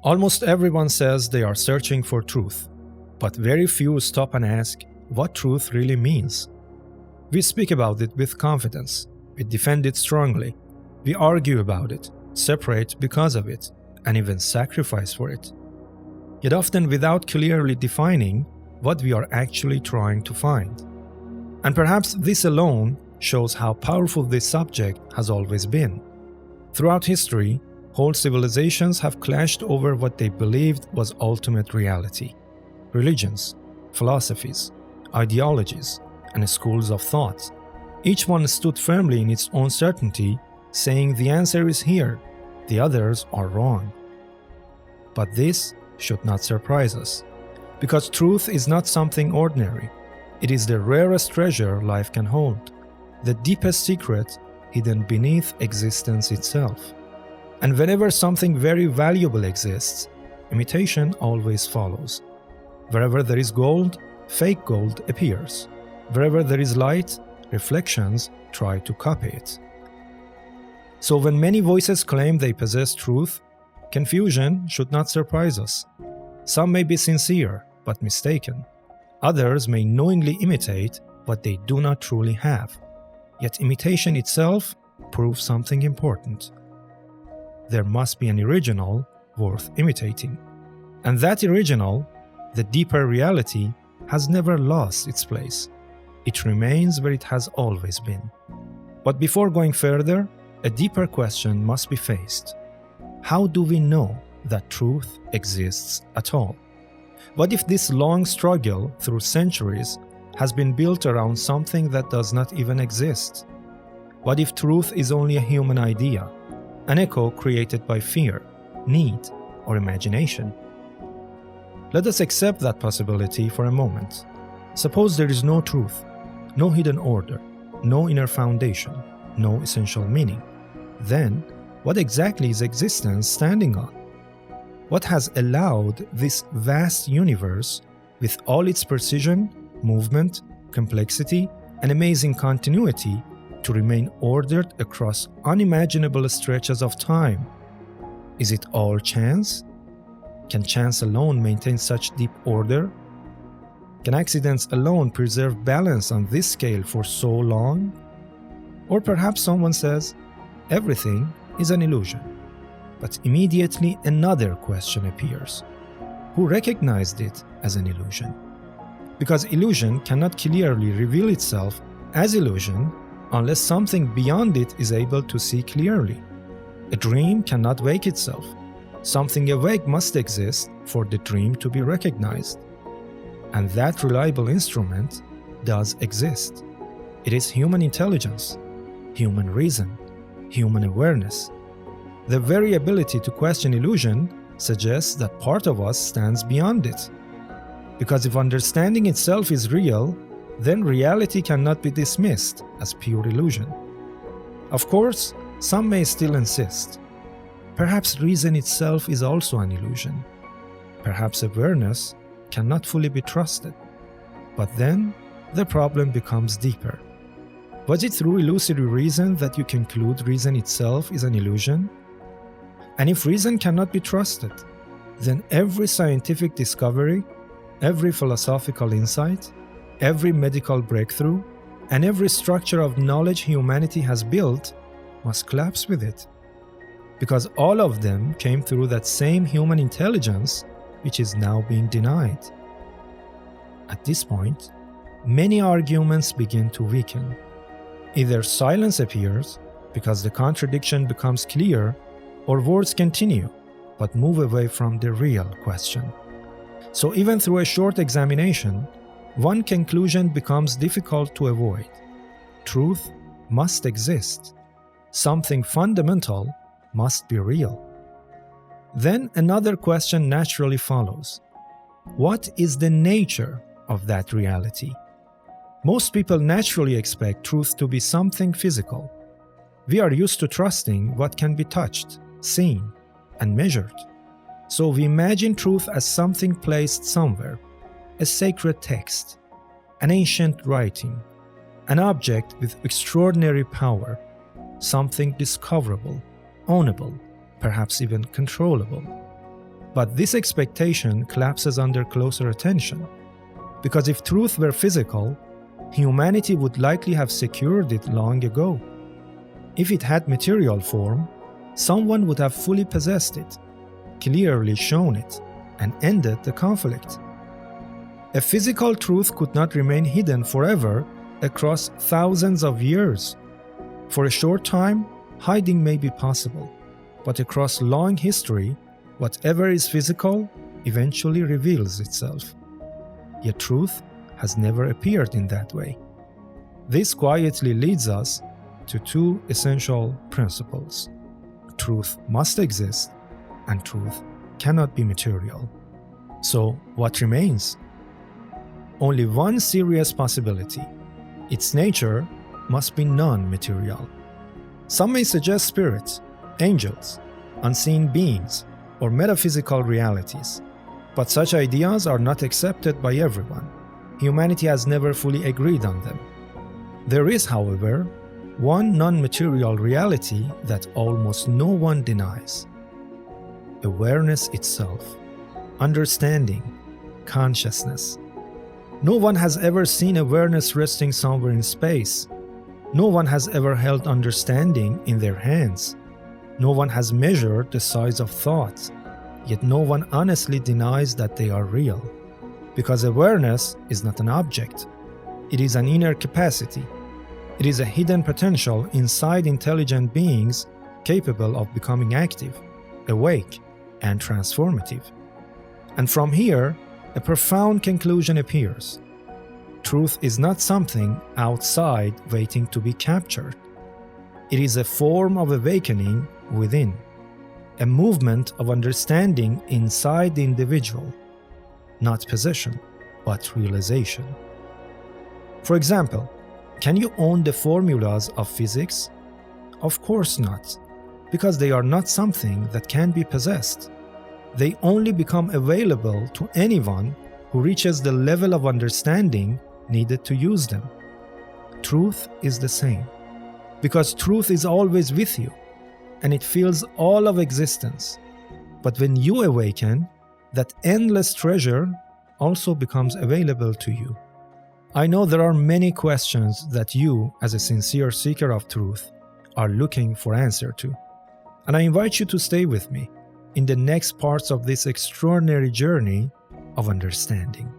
Almost everyone says they are searching for truth, but very few stop and ask what truth really means. We speak about it with confidence, we defend it strongly, we argue about it, separate because of it, and even sacrifice for it. Yet often without clearly defining what we are actually trying to find. And perhaps this alone shows how powerful this subject has always been. Throughout history, whole civilizations have clashed over what they believed was ultimate reality. Religions, philosophies, ideologies, and schools of thought. Each one stood firmly in its own certainty, saying the answer is here, the others are wrong. But this should not surprise us, because truth is not something ordinary. It is the rarest treasure life can hold, the deepest secret hidden beneath existence itself. And whenever something very valuable exists, imitation always follows. Wherever there is gold, fake gold appears. Wherever there is light, reflections try to copy it. So when many voices claim they possess truth, confusion should not surprise us. Some may be sincere, but mistaken. Others may knowingly imitate what they do not truly have. Yet imitation itself proves something important. There must be an original worth imitating. And that original, the deeper reality, has never lost its place. It remains where it has always been. But before going further, a deeper question must be faced. How do we know that truth exists at all? What if this long struggle through centuries has been built around something that does not even exist? What if truth is only a human idea, an echo created by fear, need, or imagination? Let us accept that possibility for a moment. Suppose there is no truth, no hidden order, no inner foundation, no essential meaning. Then, what exactly is existence standing on? What has allowed this vast universe, with all its precision, movement, complexity, and amazing continuity, to remain ordered across unimaginable stretches of time? Is it all chance? Can chance alone maintain such deep order? Can accidents alone preserve balance on this scale for so long? Or perhaps someone says, everything is an illusion. But immediately another question appears. Who recognized it as an illusion? Because illusion cannot clearly reveal itself as illusion unless something beyond it is able to see clearly. A dream cannot wake itself. Something awake must exist for the dream to be recognized. And that reliable instrument does exist. It is human intelligence, human reason, human awareness. The very ability to question illusion suggests that part of us stands beyond it. Because if understanding itself is real, then reality cannot be dismissed as pure illusion. Of course, some may still insist. Perhaps reason itself is also an illusion. Perhaps awareness cannot fully be trusted. But then, the problem becomes deeper. Was it through illusory reason that you conclude reason itself is an illusion? And if reason cannot be trusted, then every scientific discovery, every philosophical insight, every medical breakthrough, and every structure of knowledge humanity has built must collapse with it. Because all of them came through that same human intelligence which is now being denied. At this point, many arguments begin to weaken. Either silence appears because the contradiction becomes clear, or words continue but move away from the real question. So even through a short examination, one conclusion becomes difficult to avoid. Truth must exist. Something fundamental must be real. Then another question naturally follows. What is the nature of that reality? Most people naturally expect truth to be something physical. We are used to trusting what can be touched, seen, and measured. So we imagine truth as something placed somewhere, a sacred text, an ancient writing, an object with extraordinary power, something discoverable, ownable, perhaps even controllable. But this expectation collapses under closer attention, because if truth were physical, humanity would likely have secured it long ago. If it had material form, someone would have fully possessed it, clearly shown it, and ended the conflict. A physical truth could not remain hidden forever across thousands of years. For a short time, hiding may be possible, but across long history, whatever is physical eventually reveals itself. Yet truth has never appeared in that way. This quietly leads us to two essential principles. Truth must exist, and truth cannot be material. So, what remains? Only one serious possibility. Its nature must be non-material. Some may suggest spirits, angels, unseen beings, or metaphysical realities. But such ideas are not accepted by everyone. Humanity has never fully agreed on them. There is, however, one non-material reality that almost no one denies. Awareness itself, understanding, consciousness. No one has ever seen awareness resting somewhere in space. No one has ever held understanding in their hands. No one has measured the size of thoughts, yet no one honestly denies that they are real. Because awareness is not an object. It is an inner capacity. It is a hidden potential inside intelligent beings capable of becoming active, awake, and transformative. And from here, a profound conclusion appears. Truth is not something outside waiting to be captured. It is a form of awakening within, a movement of understanding inside the individual, not possession, but realization. For example, can you own the formulas of physics? Of course not, because they are not something that can be possessed. They only become available to anyone who reaches the level of understanding needed to use them. Truth is the same, because truth is always with you, and it fills all of existence. But when you awaken, that endless treasure also becomes available to you. I know there are many questions that you, as a sincere seeker of truth, are looking for answer to. And I invite you to stay with me in the next parts of this extraordinary journey of understanding.